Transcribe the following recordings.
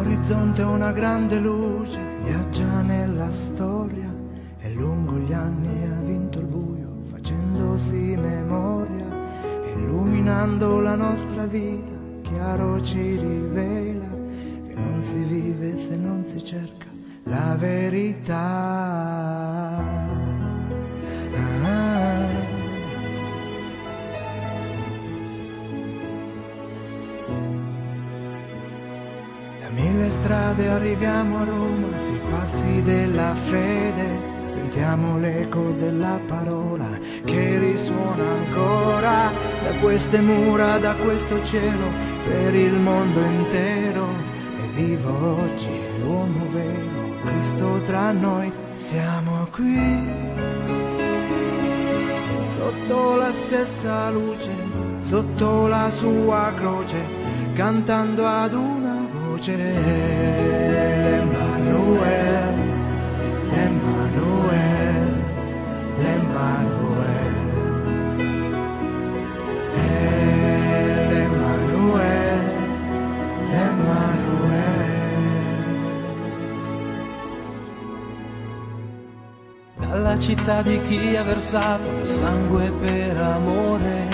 All'orizzonte una grande luce viaggia nella storia e lungo gli anni ha vinto il buio facendosi memoria, illuminando la nostra vita, chiaro ci rivela che non si vive se non si cerca la verità. Da mille strade arriviamo a Roma, sui passi della fede, sentiamo l'eco della parola che risuona ancora da queste mura, da questo cielo, per il mondo intero. È vivo oggi l'uomo vero, Cristo tra noi. Siamo qui, sotto la stessa luce, sotto la sua croce, cantando ad una voce. Emanuele, Emanuele, Emanuele, Emanuele, Emanuele. Dalla città di chi ha versato il sangue per amore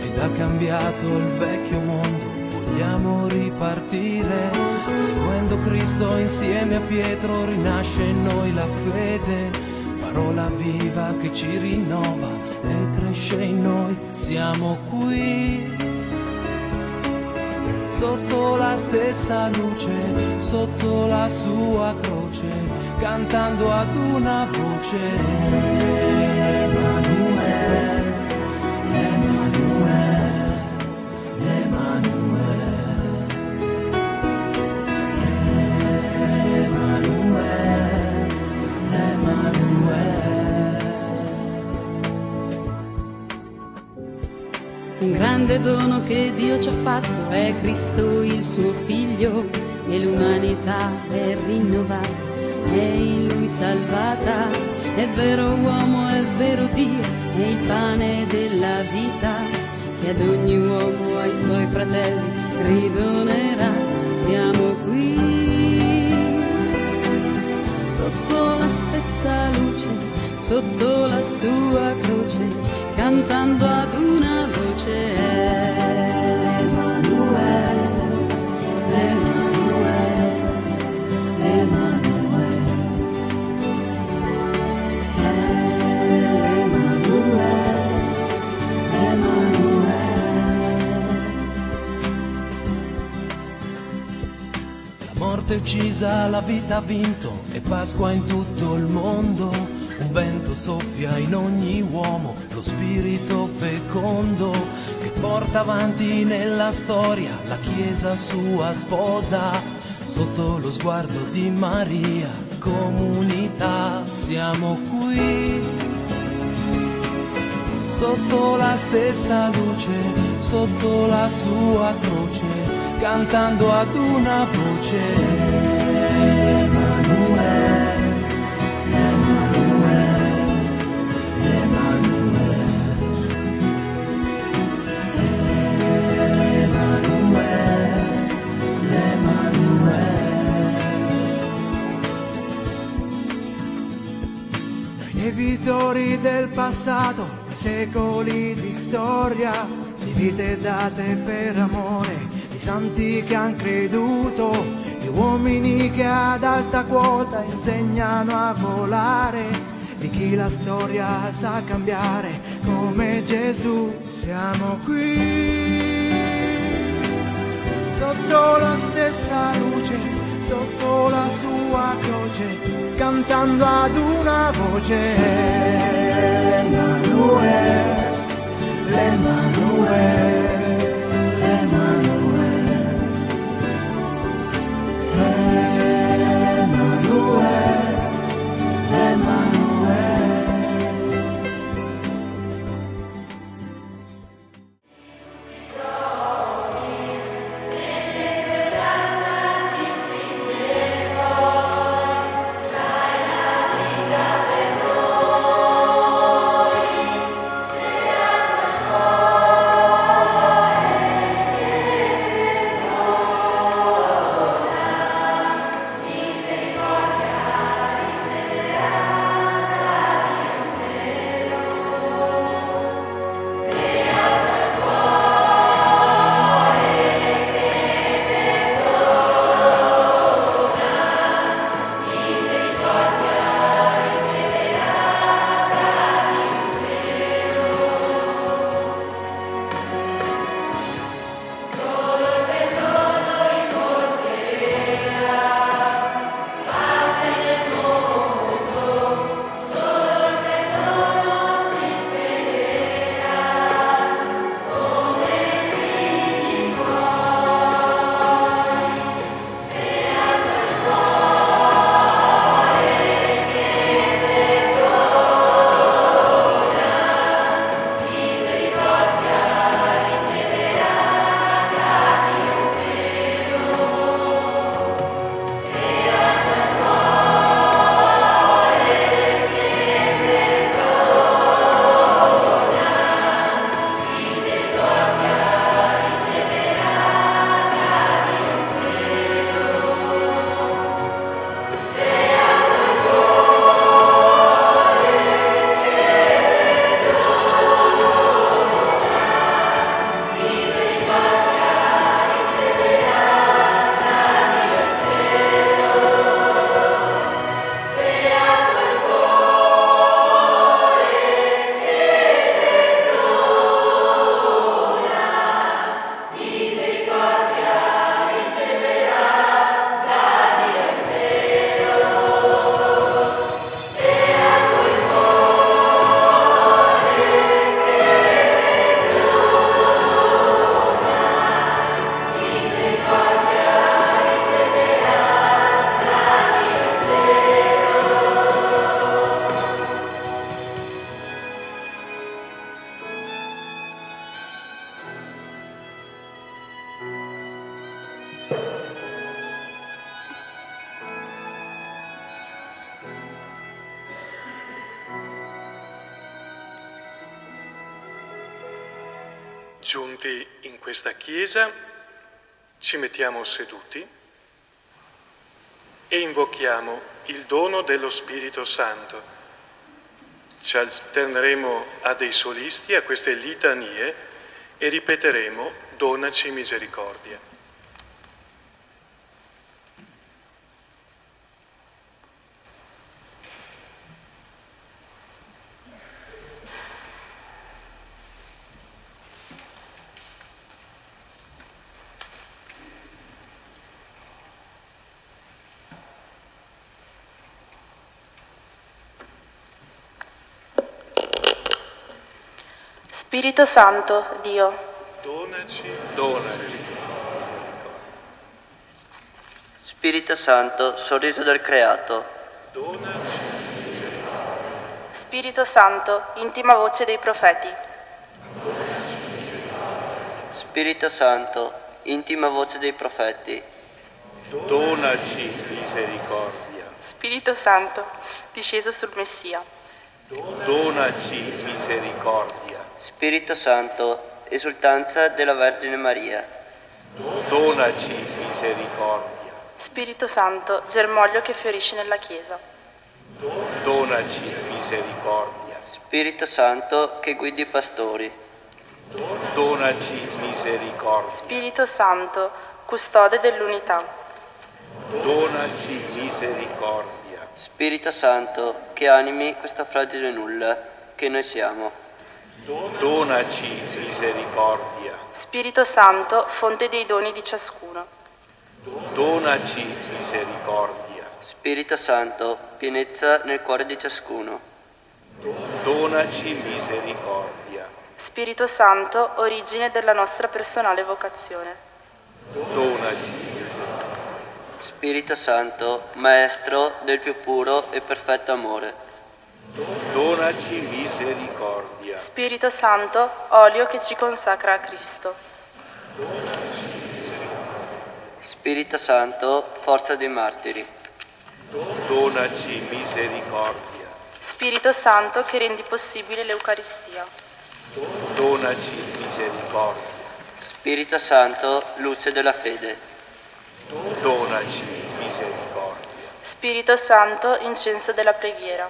ed ha cambiato il vecchio mondo, vogliamo ripartire, seguendo Cristo insieme a Pietro, rinasce in noi la fede, parola viva che ci rinnova e cresce in noi. Siamo qui, sotto la stessa luce, sotto la sua croce, cantando ad una voce. Emanuele, Emanuele, Emanuele, Emanuele, Emanuele. Un grande dono che Dio ci ha fatto è Cristo il suo figlio, e l'umanità è rinnovata, è in lui salvata. È vero uomo, è vero Dio, è il pane della vita, che ad ogni uomo, ai suoi fratelli, ridonerà. Siamo qui, sotto la stessa luce, sotto la sua croce, cantando ad una voce. Emanuele, Emanuele, Emanuele, Emanuele. La morte uccisa, la vita ha vinto, e Pasqua in tutto il mondo. Un vento soffia in ogni uomo, lo spirito fecondo che porta avanti nella storia la Chiesa sua sposa. Sotto lo sguardo di Maria, comunità, siamo qui, sotto la stessa luce, sotto la sua croce, cantando ad una voce. Emanuele, Debitori del passato, di secoli di storia, di vite date per amore, di santi che han creduto, di uomini che ad alta quota insegnano a volare, di chi la storia sa cambiare come Gesù. Siamo qui, sotto la stessa luce, sotto la sua croce, cantando ad una voce. Emanuele, Emanuele, Emanuele, Emanuele, Emanuele. Giunti in questa chiesa, ci mettiamo seduti e invochiamo il dono dello Spirito Santo. Ci alterneremo a dei solisti, a queste litanie, e ripeteremo: donaci misericordia. Spirito Santo, Dio, Donaci. Spirito Santo, sorriso del creato. Donaci. Spirito Santo, intima voce dei profeti. Spirito Santo, intima voce dei profeti. Donaci misericordia. Spirito Santo, disceso sul Messia. Donaci misericordia. Spirito Santo, esultanza della Vergine Maria. Donaci misericordia. Spirito Santo, germoglio che fiorisce nella Chiesa. Donaci misericordia. Spirito Santo, che guidi i pastori. Donaci misericordia. Spirito Santo, custode dell'unità. Donaci misericordia. Spirito Santo, che animi questa fragile nulla che noi siamo. Donaci misericordia. Spirito Santo, fonte dei doni di ciascuno. Donaci misericordia. Spirito Santo, pienezza nel cuore di ciascuno. Donaci misericordia. Spirito Santo, origine della nostra personale vocazione. Donaci. Spirito Santo, maestro del più puro e perfetto amore. Donaci misericordia. Spirito Santo, olio che ci consacra a Cristo. Spirito Santo, forza dei martiri. Donaci misericordia. Spirito Santo che rendi possibile l'Eucaristia. Donaci misericordia. Spirito Santo, luce della fede. Donaci misericordia. Spirito Santo, incenso della preghiera.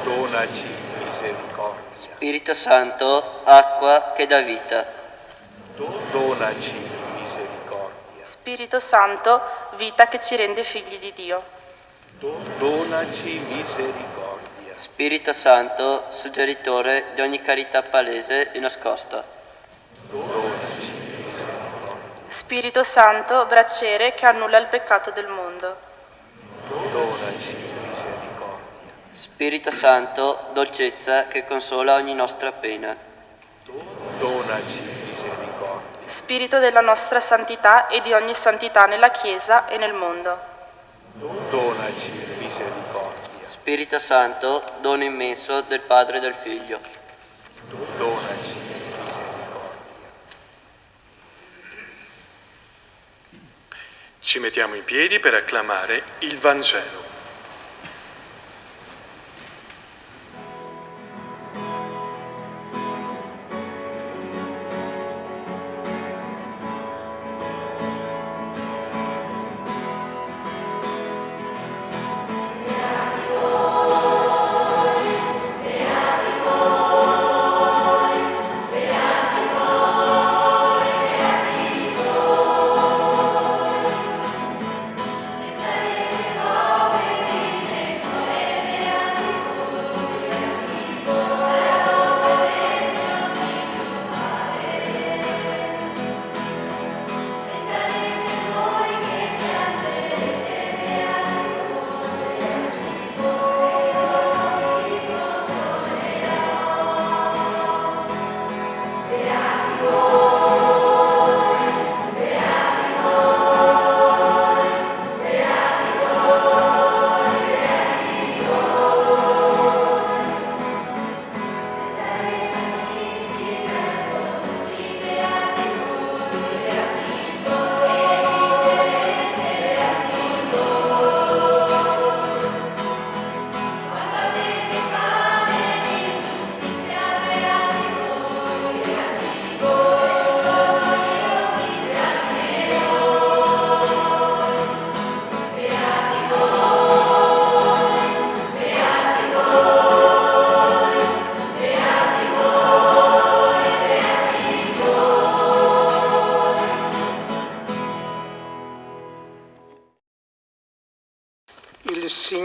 Donaci misericordia. Spirito Santo, acqua che dà vita. Donaci misericordia. Spirito Santo, vita che ci rende figli di Dio. Donaci misericordia. Spirito Santo, suggeritore di ogni carità palese e nascosta. Donaci. Spirito Santo, braciere che annulla il peccato del mondo. Donaci misericordia. Spirito Santo, dolcezza che consola ogni nostra pena. Donaci misericordia. Spirito della nostra santità e di ogni santità nella Chiesa e nel mondo. Donaci misericordia. Spirito Santo, dono immenso del Padre e del Figlio. Donaci misericordia. Ci mettiamo in piedi per acclamare il Vangelo. Beati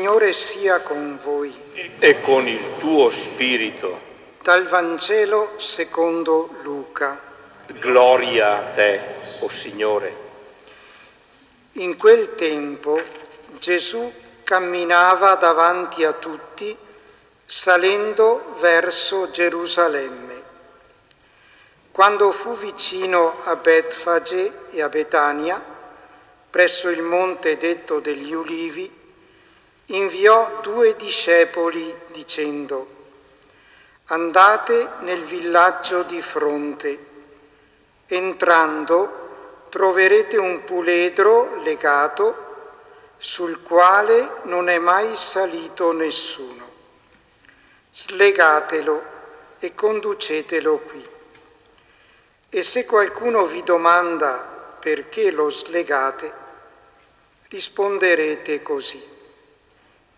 Signore sia con voi. E con il tuo spirito. Dal Vangelo secondo Luca. Gloria a te, o Signore. In quel tempo Gesù camminava davanti a tutti, salendo verso Gerusalemme. Quando fu vicino a Betfage e a Betania, presso il monte detto degli Ulivi, inviò 2 discepoli dicendo: andate nel villaggio di fronte. Entrando troverete un puledro legato sul quale non è mai salito nessuno. Slegatelo e conducetelo qui. E se qualcuno vi domanda perché lo slegate, risponderete così: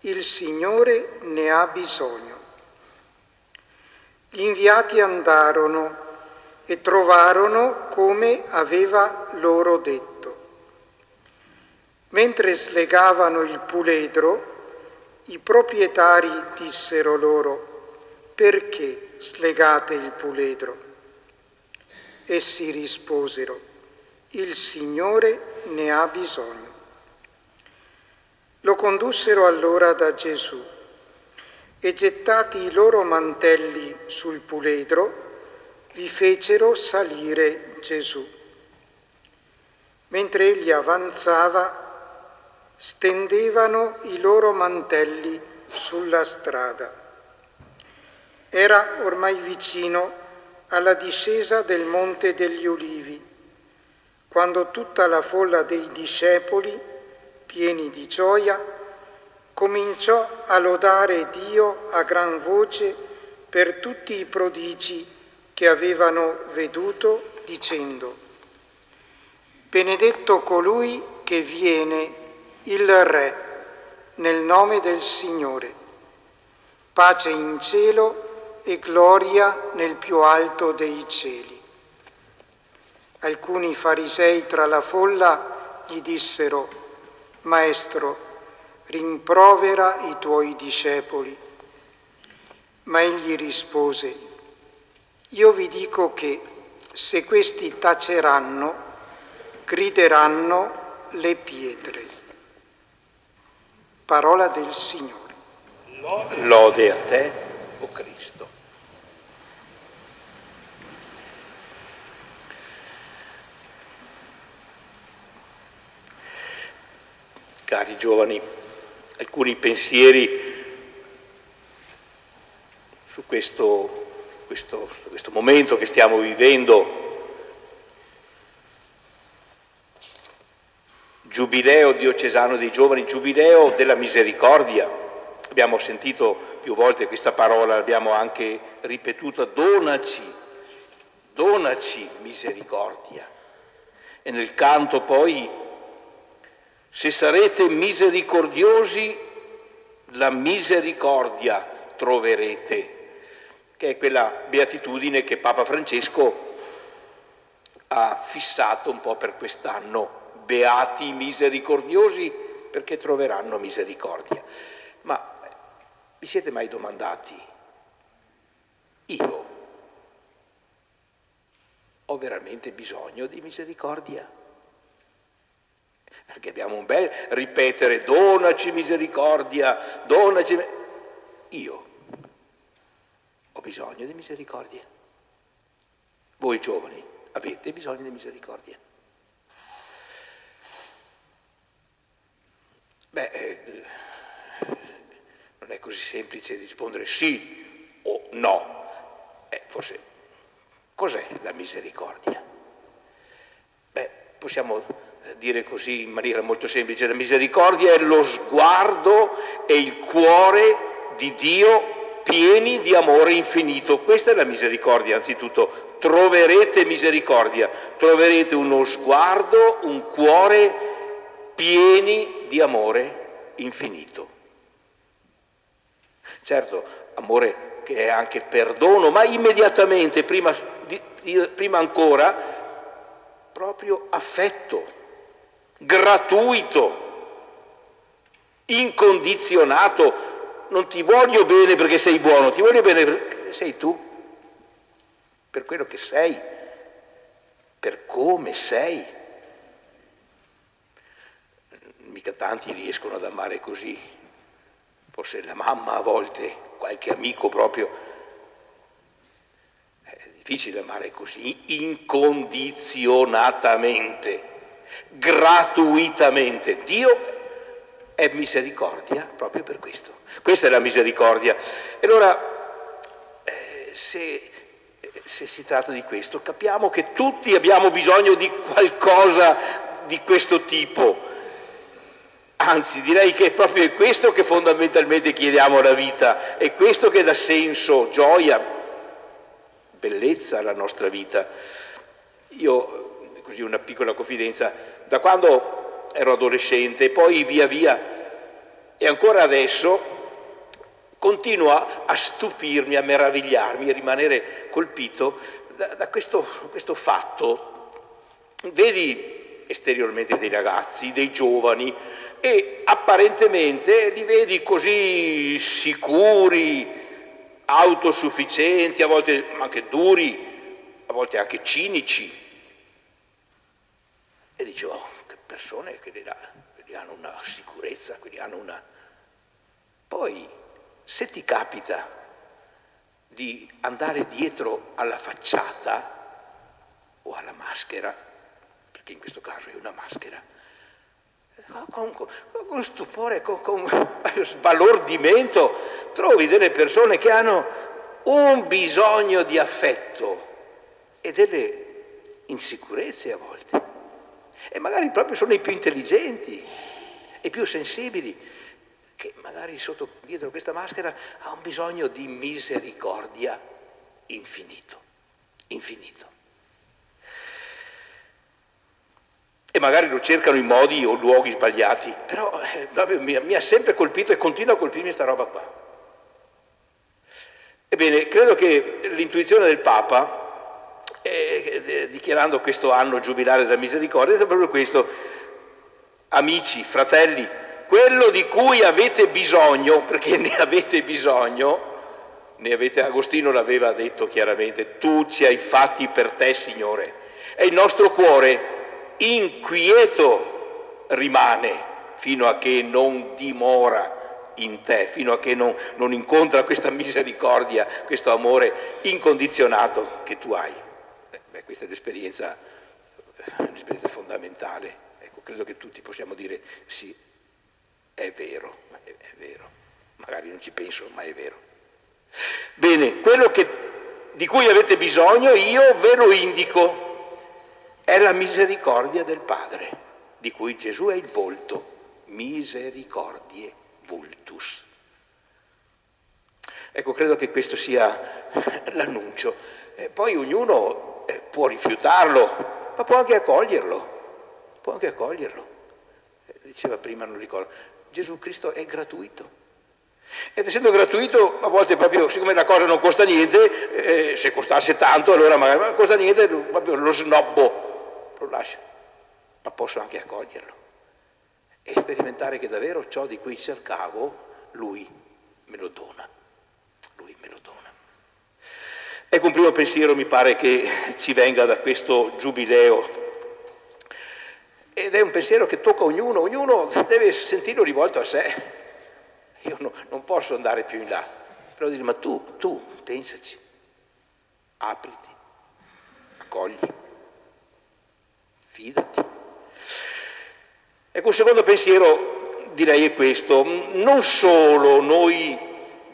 il Signore ne ha bisogno. Gli inviati andarono e trovarono come aveva loro detto. Mentre slegavano il puledro, i proprietari dissero loro: perché slegate il puledro? Essi risposero: il Signore ne ha bisogno. Lo condussero allora da Gesù e, gettati i loro mantelli sul puledro, vi fecero salire Gesù. Mentre egli avanzava, stendevano i loro mantelli sulla strada. Era ormai vicino alla discesa del Monte degli Ulivi, quando tutta la folla dei discepoli, pieni di gioia, cominciò a lodare Dio a gran voce per tutti i prodigi che avevano veduto, dicendo: benedetto colui che viene, il Re, nel nome del Signore. Pace in cielo e gloria nel più alto dei cieli. Alcuni farisei tra la folla gli dissero: Maestro, rimprovera i tuoi discepoli. Ma egli rispose: io vi dico che se questi taceranno, grideranno le pietre. Parola del Signore. Lode a te, o Cristo. Cari giovani, alcuni pensieri su questo momento che stiamo vivendo. Giubileo diocesano dei giovani, giubileo della misericordia. Abbiamo sentito più volte questa parola, l'abbiamo anche ripetuta: donaci misericordia. E nel canto poi: se sarete misericordiosi, la misericordia troverete, che è quella beatitudine che Papa Francesco ha fissato un po' per quest'anno. Beati i misericordiosi, perché troveranno misericordia. Ma vi siete mai domandati: io ho veramente bisogno di misericordia? Perché abbiamo un bel ripetere: donaci misericordia, donaci. Io ho bisogno di misericordia. Voi giovani avete bisogno di misericordia? Non è così semplice rispondere sì o no. Forse cos'è la misericordia? Possiamo dire così in maniera molto semplice: la misericordia è lo sguardo e il cuore di Dio pieni di amore infinito. Questa è la misericordia, anzitutto. Troverete misericordia, troverete uno sguardo, un cuore pieni di amore infinito. Certo, amore che è anche perdono, ma immediatamente, prima ancora, proprio affetto, gratuito. incondizionato. Non ti voglio bene perché sei buono, ti voglio bene perché sei tu, per quello che sei, per come sei. Mica tanti riescono ad amare così, forse la mamma a volte, qualche amico proprio. È difficile amare così, incondizionatamente, gratuitamente. Dio è misericordia proprio per questo. Questa è la misericordia. E allora, se si tratta di questo, capiamo che tutti abbiamo bisogno di qualcosa di questo tipo. Anzi, direi che è proprio questo che fondamentalmente chiediamo alla vita, è questo che dà senso, gioia, bellezza alla nostra vita. Io, così una piccola confidenza, da quando ero adolescente e poi via via e ancora adesso continuo a stupirmi, a meravigliarmi, a rimanere colpito da questo fatto. Vedi esteriormente dei ragazzi, dei giovani, e apparentemente li vedi così sicuri, autosufficienti, a volte anche duri, a volte anche cinici. E dicevo, oh, che persone che quelli hanno una sicurezza, quelli hanno una... Poi, se ti capita di andare dietro alla facciata o alla maschera, perché in questo caso è una maschera, con stupore, con sbalordimento, trovi delle persone che hanno un bisogno di affetto e delle insicurezze a volte. E magari proprio sono i più intelligenti, i più sensibili, che magari dietro questa maschera ha un bisogno di misericordia infinito. E magari lo cercano in modi o luoghi sbagliati, però mi ha sempre colpito e continua a colpirmi questa roba qua. Ebbene, credo che l'intuizione del Papa, dichiarando questo anno giubilare della misericordia, è proprio questo: amici, fratelli, quello di cui avete bisogno, perché ne avete bisogno, Agostino l'aveva detto chiaramente, tu ci hai fatti per te, Signore, e il nostro cuore inquieto rimane fino a che non dimora in te, fino a che non incontra questa misericordia, questo amore incondizionato che tu hai. Questa è un'esperienza fondamentale. Ecco, credo che tutti possiamo dire sì, è vero, magari non ci penso, ma è vero. Bene, quello di cui avete bisogno io ve lo indico. È la misericordia del Padre, di cui Gesù è il volto, misericordie vultus. Ecco, credo che questo sia l'annuncio. Poi ognuno può rifiutarlo, ma può anche accoglierlo. Diceva prima, non ricordo, Gesù Cristo è gratuito. Ed essendo gratuito, a volte proprio, siccome la cosa non costa niente, se costasse tanto, allora magari non costa niente, proprio lo snobbo. Lo lascio, ma posso anche accoglierlo e sperimentare che davvero ciò di cui cercavo, Lui me lo dona. Ecco, un primo pensiero mi pare che ci venga da questo giubileo, ed è un pensiero che tocca ognuno deve sentirlo rivolto a sé. Io non posso andare più in là, però dire, ma tu pensaci, apriti, accogli. Fidati. Ecco, un secondo pensiero direi è questo: non solo noi,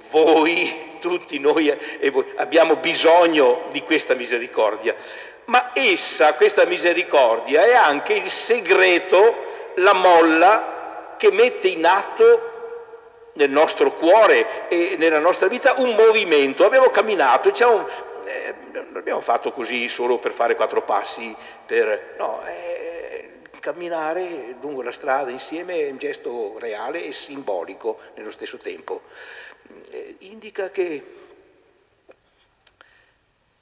voi, tutti noi e voi abbiamo bisogno di questa misericordia, ma questa misericordia, è anche il segreto, la molla che mette in atto nel nostro cuore e nella nostra vita un movimento. Abbiamo camminato, non abbiamo fatto così solo per fare 4 passi, camminare lungo la strada insieme è un gesto reale e simbolico nello stesso tempo. Indica che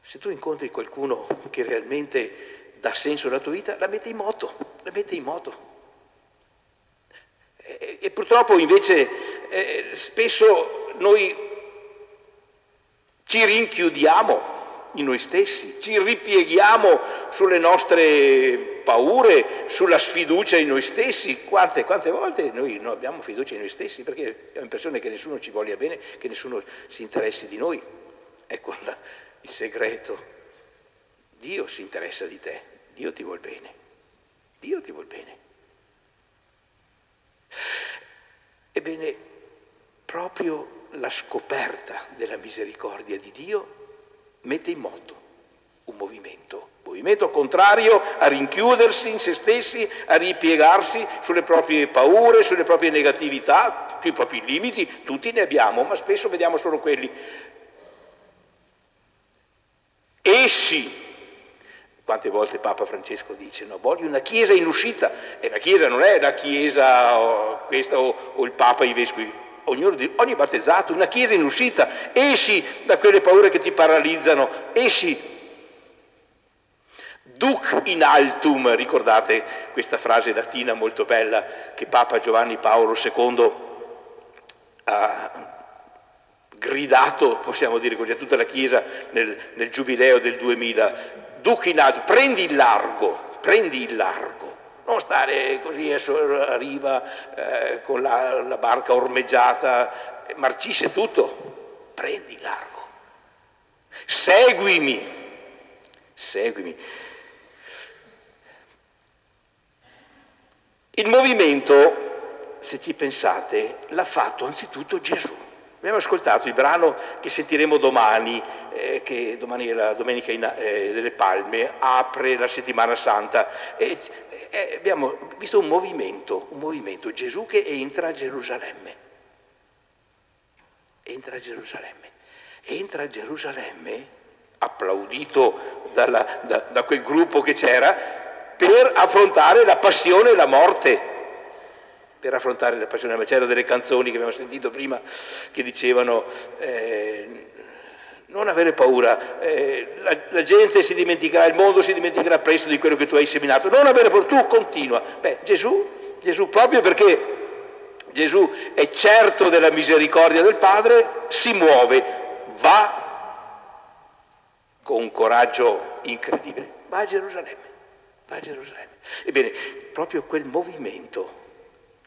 se tu incontri qualcuno che realmente dà senso alla tua vita, la mette in moto. E purtroppo invece spesso noi ci rinchiudiamo in noi stessi, ci ripieghiamo sulle nostre paure, sulla sfiducia in noi stessi. Quante volte noi non abbiamo fiducia in noi stessi perché abbiamo l'impressione che nessuno ci voglia bene, che nessuno si interessi di noi. Ecco il segreto. Dio si interessa di te, Dio ti vuol bene, Dio ti vuol bene. Ebbene, proprio la scoperta della misericordia di Dio mette in moto un movimento contrario a rinchiudersi in se stessi, a ripiegarsi sulle proprie paure, sulle proprie negatività, sui propri limiti. Tutti ne abbiamo, ma spesso vediamo solo quelli. Esci. Quante volte Papa Francesco dice, no, voglio una chiesa in uscita, e la chiesa non è la chiesa questa o il Papa, i vescovi, ogni battezzato, una chiesa in uscita, esci da quelle paure che ti paralizzano, esci. Duc in altum, ricordate questa frase latina molto bella che Papa Giovanni Paolo II ha gridato, possiamo dire così, a tutta la Chiesa nel Giubileo del 2000, Duc in alto, prendi il largo, non stare così a riva con la barca ormeggiata, marcisce tutto, prendi il largo, seguimi. Il movimento, se ci pensate, l'ha fatto anzitutto Gesù. Abbiamo ascoltato il brano che sentiremo domani, che domani è la Domenica delle Palme, apre la Settimana Santa. E abbiamo visto un movimento, Gesù che entra a Gerusalemme. Entra a Gerusalemme, applaudito da quel gruppo che c'era, per affrontare la passione e la morte. C'erano delle canzoni che abbiamo sentito prima che dicevano non avere paura, la gente si dimenticherà, il mondo si dimenticherà presto di quello che tu hai seminato, non avere paura, tu continua. Gesù proprio perché Gesù è certo della misericordia del Padre, si muove, va con un coraggio incredibile, va a Gerusalemme. Ebbene, proprio quel movimento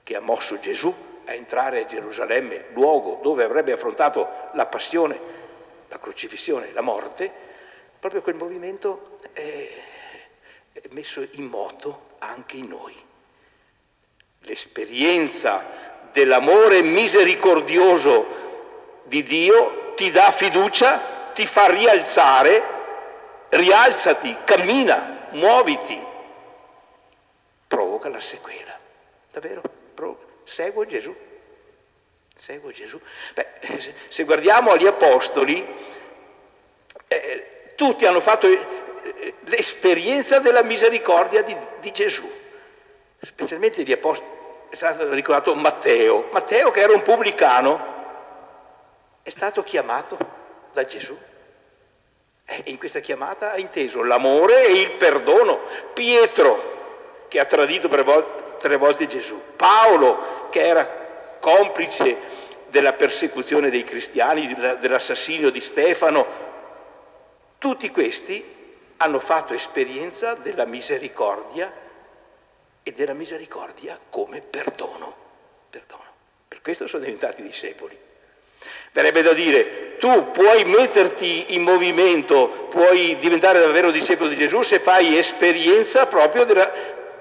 che ha mosso Gesù a entrare a Gerusalemme, luogo dove avrebbe affrontato la passione, la crocifissione, la morte, proprio quel movimento è messo in moto anche in noi. L'esperienza dell'amore misericordioso di Dio ti dà fiducia, ti fa rialzare, rialzati, cammina, muoviti, provoca la sequela. Davvero? Seguo Gesù. Se guardiamo agli apostoli, tutti hanno fatto l'esperienza della misericordia di Gesù, specialmente gli apostoli. È stato ricordato Matteo che era un pubblicano, è stato chiamato da Gesù. E in questa chiamata ha inteso l'amore e il perdono. Pietro, che ha tradito 3 volte Gesù. Paolo, che era complice della persecuzione dei cristiani, dell'assassinio di Stefano. Tutti questi hanno fatto esperienza della misericordia e della misericordia come perdono. Per questo sono diventati discepoli. Verrebbe da dire, tu puoi metterti in movimento, puoi diventare davvero discepolo di Gesù se fai esperienza proprio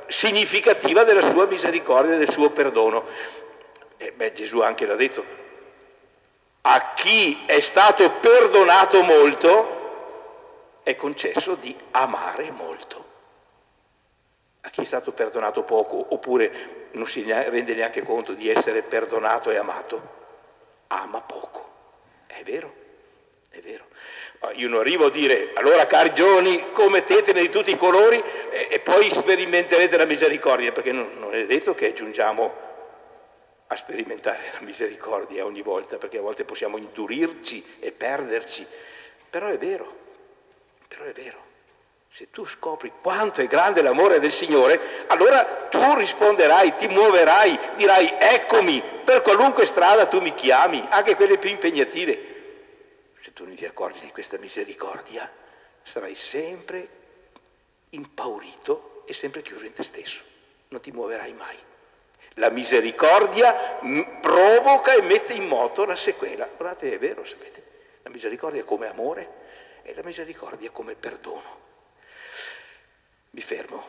significativa della sua misericordia, del suo perdono. Gesù anche l'ha detto, a chi è stato perdonato molto è concesso di amare molto. A chi è stato perdonato poco, oppure non si rende neanche conto di essere perdonato e amato, ama poco. È vero. Io non arrivo a dire, allora cari giovani, commettetene di tutti i colori e poi sperimenterete la misericordia, perché non è detto che giungiamo a sperimentare la misericordia ogni volta, perché a volte possiamo indurirci e perderci, però è vero. Se tu scopri quanto è grande l'amore del Signore, allora tu risponderai, ti muoverai, dirai eccomi, per qualunque strada tu mi chiami, anche quelle più impegnative. Se tu non ti accorgi di questa misericordia, sarai sempre impaurito e sempre chiuso in te stesso, non ti muoverai mai. La misericordia provoca e mette in moto la sequela. Guardate, è vero, sapete, la misericordia come amore e la misericordia come perdono. Mi fermo.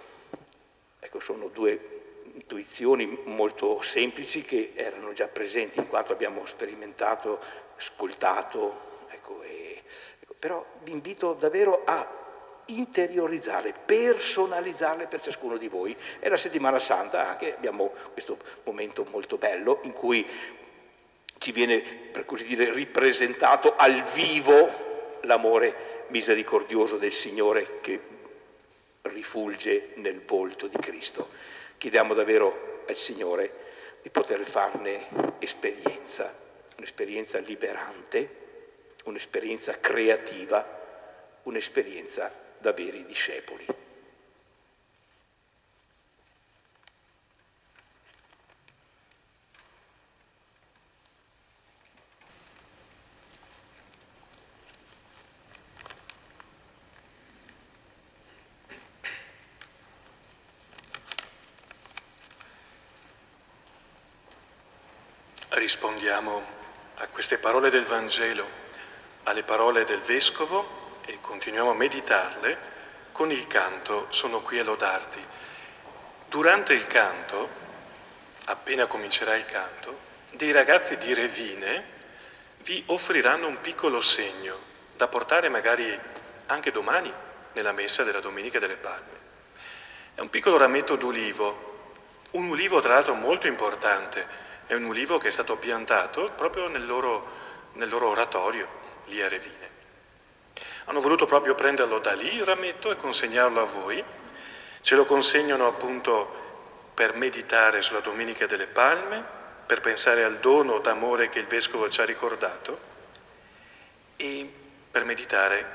Ecco, sono due intuizioni molto semplici che erano già presenti in quanto abbiamo sperimentato, ascoltato, però vi invito davvero a interiorizzarle, personalizzarle per ciascuno di voi. E la settimana santa anche abbiamo questo momento molto bello in cui ci viene, per così dire, ripresentato al vivo l'amore misericordioso del Signore che rifulge nel volto di Cristo. Chiediamo davvero al Signore di poter farne esperienza, un'esperienza liberante, un'esperienza creativa, un'esperienza da veri discepoli. Rispondiamo a queste parole del Vangelo, alle parole del Vescovo, e continuiamo a meditarle con il canto "Sono qui a lodarti". Durante il canto, appena comincerà il canto, dei ragazzi di Revine vi offriranno un piccolo segno da portare magari anche domani nella messa della Domenica delle Palme. È un piccolo rametto d'ulivo, un ulivo tra l'altro molto importante. È un ulivo che è stato piantato proprio nel loro oratorio, lì a Revine. Hanno voluto proprio prenderlo da lì, il rametto, e consegnarlo a voi. Ce lo consegnano appunto per meditare sulla Domenica delle Palme, per pensare al dono d'amore che il Vescovo ci ha ricordato e per meditare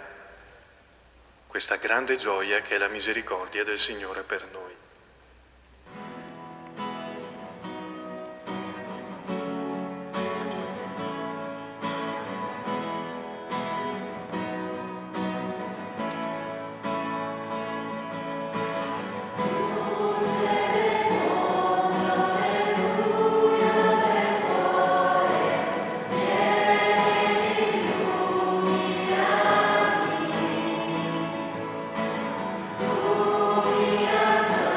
questa grande gioia che è la misericordia del Signore per noi. Yes.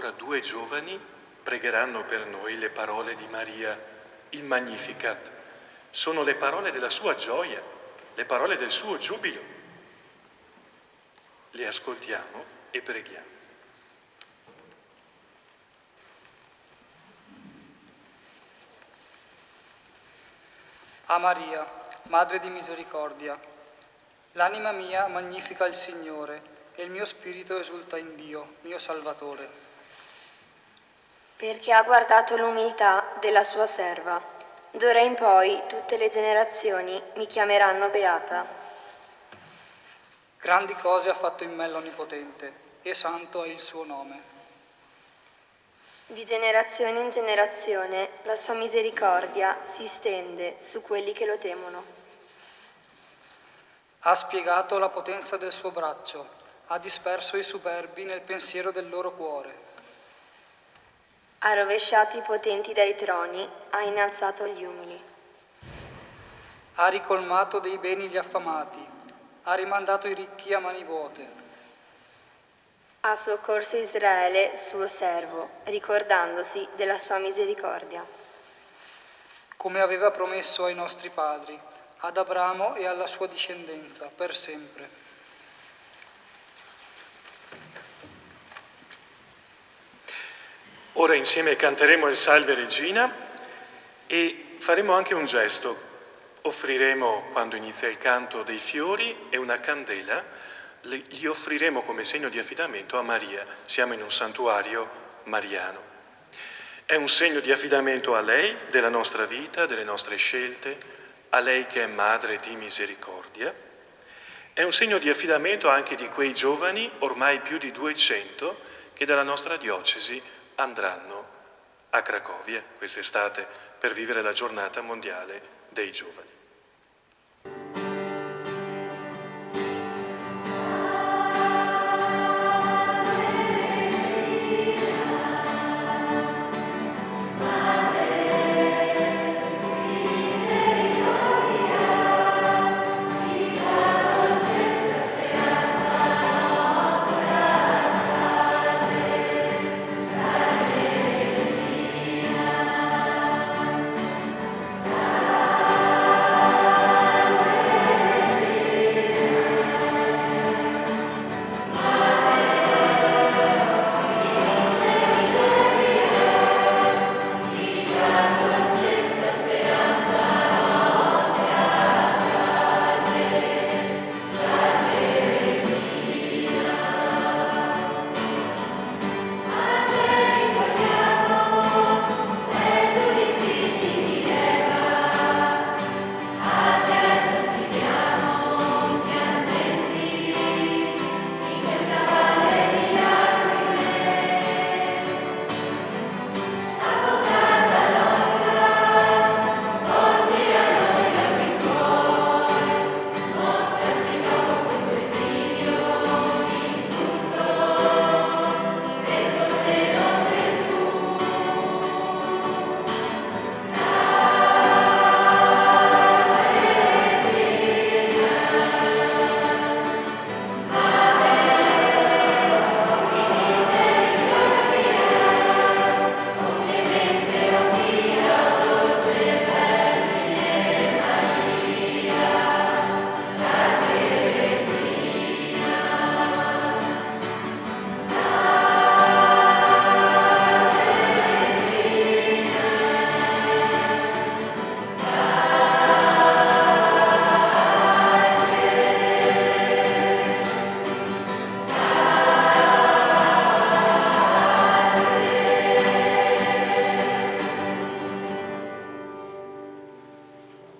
Ora 2 giovani pregheranno per noi le parole di Maria, il Magnificat. Sono le parole della sua gioia, le parole del suo giubilo. Le ascoltiamo e preghiamo. A Maria, Madre di misericordia, l'anima mia magnifica il Signore e il mio spirito esulta in Dio, mio Salvatore. Perché ha guardato l'umiltà della sua serva. D'ora in poi tutte le generazioni mi chiameranno beata. Grandi cose ha fatto in me l'Onnipotente, e santo è il suo nome. Di generazione in generazione la sua misericordia si stende su quelli che lo temono. Ha spiegato la potenza del suo braccio, ha disperso i superbi nel pensiero del loro cuore. Ha rovesciato i potenti dai troni, ha innalzato gli umili. Ha ricolmato dei beni gli affamati, ha rimandato i ricchi a mani vuote. Ha soccorso Israele, suo servo, ricordandosi della sua misericordia. Come aveva promesso ai nostri padri, ad Abramo e alla sua discendenza, per sempre. Ora insieme canteremo il Salve Regina e faremo anche un gesto. Offriremo, quando inizia il canto, dei fiori e una candela. Li offriremo come segno di affidamento a Maria. Siamo in un santuario mariano. È un segno di affidamento a lei, della nostra vita, delle nostre scelte, a lei che è Madre di misericordia. È un segno di affidamento anche di quei giovani, ormai più di 200, che dalla nostra diocesi andranno a Cracovia quest'estate per vivere la giornata mondiale dei giovani.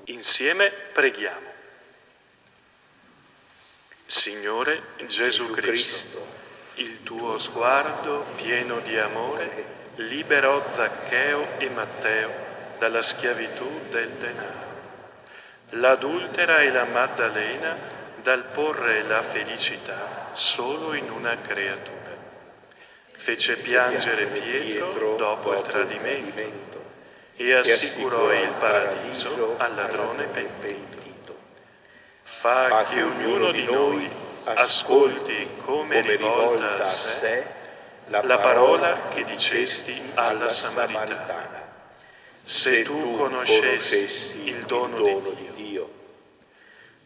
Insieme preghiamo. Signore Gesù Cristo, il tuo sguardo pieno di amore liberò Zaccheo e Matteo dalla schiavitù del denaro. L'adultera e la Maddalena dal porre la felicità solo in una creatura. Fece piangere Pietro dopo il tradimento e assicurò il paradiso al ladrone pentito. Fa che ognuno di noi ascolti come rivolta a sé la parola che dicesti alla Samaritana. Se tu conoscessi il dono di Dio,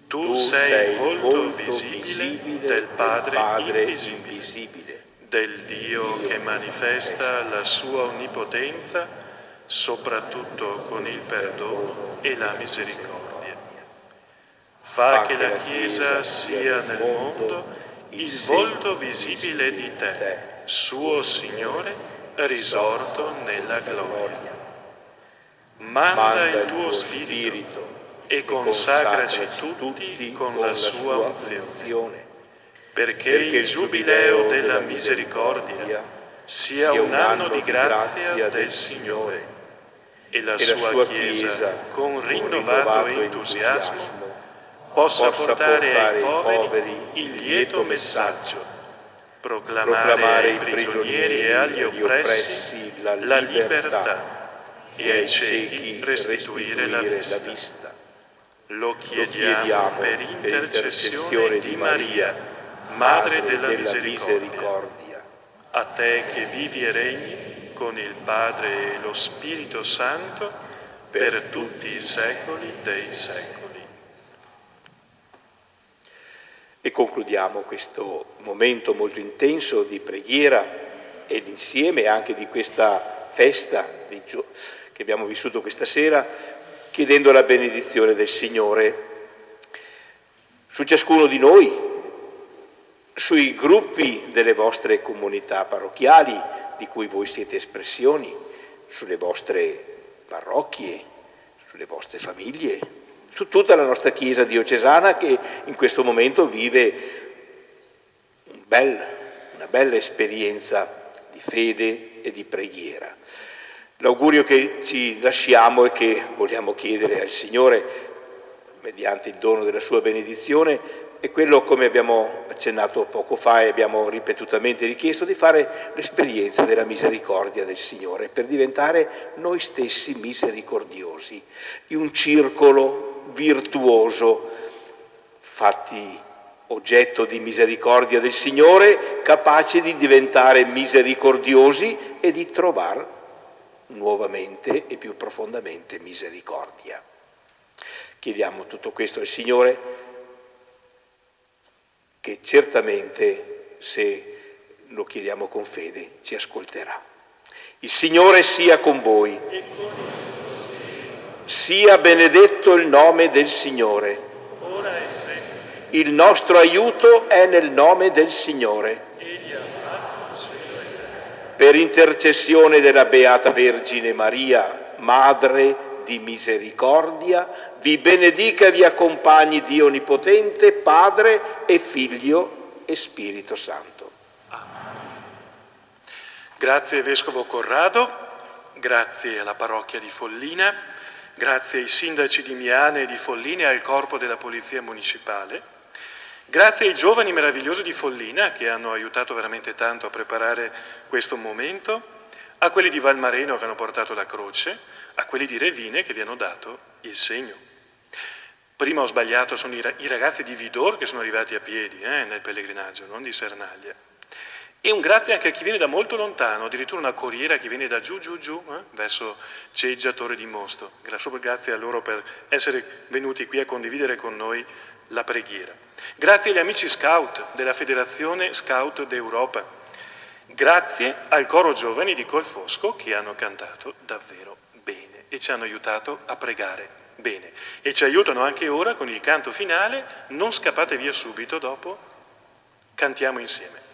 tu sei il volto visibile del Padre invisibile, del Dio che manifesta la sua onnipotenza, soprattutto con il perdono e la misericordia. Fa che la Chiesa sia nel mondo il volto visibile di te, suo Signore, risorto nella gloria. Manda il tuo Spirito e consacraci tutti con la sua unzione, perché il giubileo della misericordia sia un anno di grazia del Signore e la sua Chiesa, con rinnovato entusiasmo, possa portare ai poveri il lieto messaggio, proclamare ai prigionieri e agli oppressi la libertà e ai ciechi restituire la vista. Lo chiediamo per intercessione di Maria, Madre della Misericordia, a te che vivi e regni con il Padre e lo Spirito Santo per tutti i secoli dei secoli. E concludiamo questo momento molto intenso di preghiera ed insieme anche di questa festa che abbiamo vissuto questa sera, chiedendo la benedizione del Signore su ciascuno di noi, sui gruppi delle vostre comunità parrocchiali, di cui voi siete espressioni, sulle vostre parrocchie, sulle vostre famiglie, su tutta la nostra Chiesa diocesana che in questo momento vive una bella esperienza di fede e di preghiera. L'augurio che ci lasciamo e che vogliamo chiedere al Signore, mediante il dono della sua benedizione, è quello, come abbiamo accennato poco fa e abbiamo ripetutamente richiesto, di fare l'esperienza della misericordia del Signore per diventare noi stessi misericordiosi, in un circolo virtuoso, fatti oggetto di misericordia del Signore, capaci di diventare misericordiosi e di trovare nuovamente e più profondamente misericordia. Chiediamo tutto questo al Signore, che certamente, se lo chiediamo con fede, ci ascolterà. Il Signore sia con voi. Sia benedetto il nome del Signore. Il nostro aiuto è nel nome del Signore. Per intercessione della Beata Vergine Maria, Madre di misericordia, vi benedica e vi accompagni Dio Onnipotente, Padre e Figlio e Spirito Santo. Grazie Vescovo Corrado, grazie alla parrocchia di Follina, grazie ai sindaci di Miane e di Follina e al corpo della Polizia Municipale. Grazie ai giovani meravigliosi di Follina che hanno aiutato veramente tanto a preparare questo momento, a quelli di Valmareno che hanno portato la croce, a quelli di Revine che vi hanno dato il segno. Prima ho sbagliato, sono i ragazzi di Vidor che sono arrivati a piedi nel pellegrinaggio, non di Sernaglia. E un grazie anche a chi viene da molto lontano, addirittura una corriera che viene da giù, verso Ceggia, Torre di Mosto. Grazie a loro per essere venuti qui a condividere con noi la preghiera. Grazie agli amici scout della Federazione Scout d'Europa. Grazie al coro giovani di Colfosco che hanno cantato davvero bene e ci hanno aiutato a pregare bene. E ci aiutano anche ora con il canto finale. Non scappate via subito dopo, cantiamo insieme.